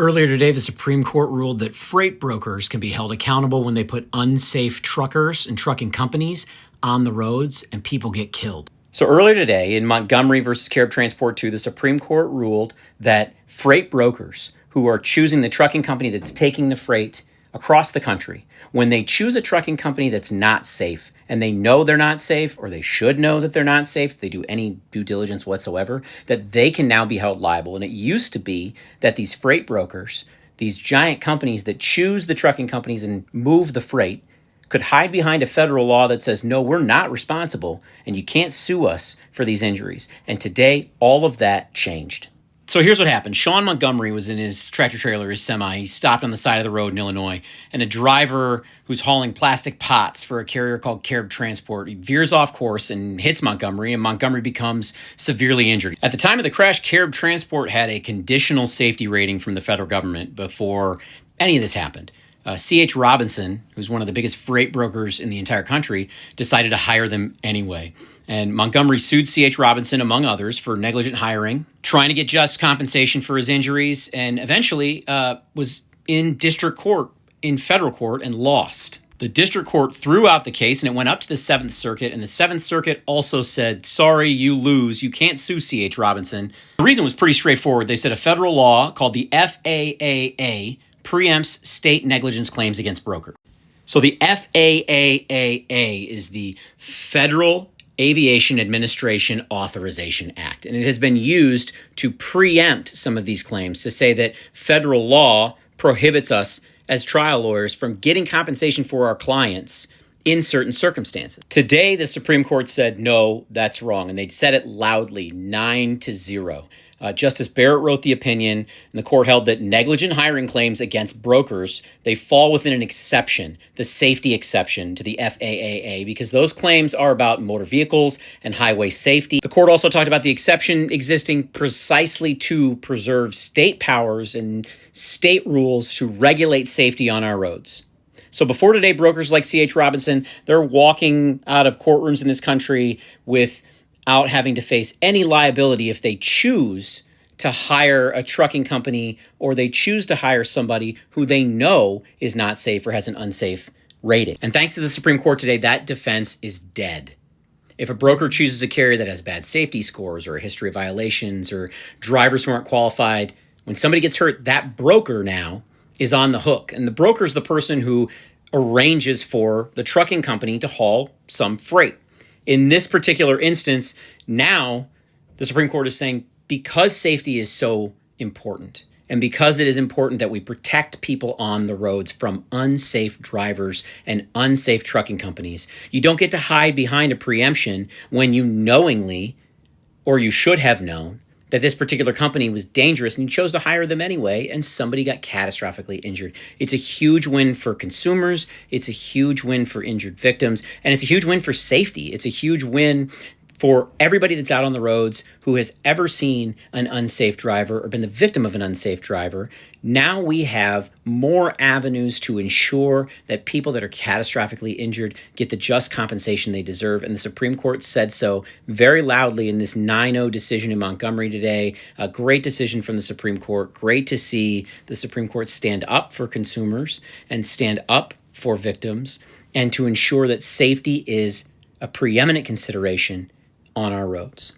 Earlier today, the Supreme Court ruled that freight brokers can be held accountable when they put unsafe truckers and trucking companies on the roads and people get killed. So earlier today in Montgomery versus Caribe Transport 2, the Supreme Court ruled that freight brokers who are choosing the trucking company that's taking the freight across the country, when they choose a trucking company that's not safe and they know they're not safe, or they should know that they're not safe if they do any due diligence whatsoever, that they can now be held liable. And it used to be that these freight brokers, these giant companies that choose the trucking companies and move the freight, could hide behind a federal law that says, no, we're not responsible and you can't sue us for these injuries. And today, all of that changed. So here's what happened. Sean Montgomery was in his tractor trailer, his semi. He stopped on the side of the road in Illinois, and a driver who's hauling plastic pots for a carrier called Caribe Transport, he veers off course and hits Montgomery, and Montgomery becomes severely injured. At the time of the crash, Caribe Transport had a conditional safety rating from the federal government before any of this happened. C.H. Robinson, who's one of the biggest freight brokers in the entire country, decided to hire them anyway. And Montgomery sued C.H. Robinson, among others, for negligent hiring, trying to get just compensation for his injuries, and eventually was in district court, in federal court, and lost. The district court threw out the case, and it went up to the 7th Circuit, and the 7th Circuit also said, sorry, you lose. You can't sue C.H. Robinson. The reason was pretty straightforward. They said a federal law called the FAAA preempts state negligence claims against brokers. So the FAAA is the Federal Aviation Administration Authorization Act, and it has been used to preempt some of these claims, to say that federal law prohibits us as trial lawyers from getting compensation for our clients in certain circumstances. Today, the Supreme Court said, no, that's wrong, and they said it loudly, 9-0. Justice Barrett wrote the opinion, and the court held that negligent hiring claims against brokers, they fall within an exception, the safety exception to the FAAA, because those claims are about motor vehicles and highway safety. The court also talked about the exception existing precisely to preserve state powers and state rules to regulate safety on our roads. So before today, brokers like C.H. Robinson, they're walking out of courtrooms in this country without having to face any liability if they choose to hire a trucking company or they choose to hire somebody who they know is not safe or has an unsafe rating. And thanks to the Supreme Court today, that defense is dead. If a broker chooses a carrier that has bad safety scores or a history of violations or drivers who aren't qualified, when somebody gets hurt, that broker now is on the hook. And the broker is the person who arranges for the trucking company to haul some freight. In this particular instance, now the Supreme Court is saying, because safety is so important, and because it is important that we protect people on the roads from unsafe drivers and unsafe trucking companies, you don't get to hide behind a preemption when you knowingly, or you should have known, that this particular company was dangerous and you chose to hire them anyway, and somebody got catastrophically injured. It's a huge win for consumers. It's a huge win for injured victims. And it's a huge win for safety. It's a huge win for everybody that's out on the roads who has ever seen an unsafe driver or been the victim of an unsafe driver. Now we have more avenues to ensure that people that are catastrophically injured get the just compensation they deserve. And the Supreme Court said so very loudly in this 9-0 decision in Montgomery today. A great decision from the Supreme Court. Great to see the Supreme Court stand up for consumers and stand up for victims, and to ensure that safety is a preeminent consideration on our roads.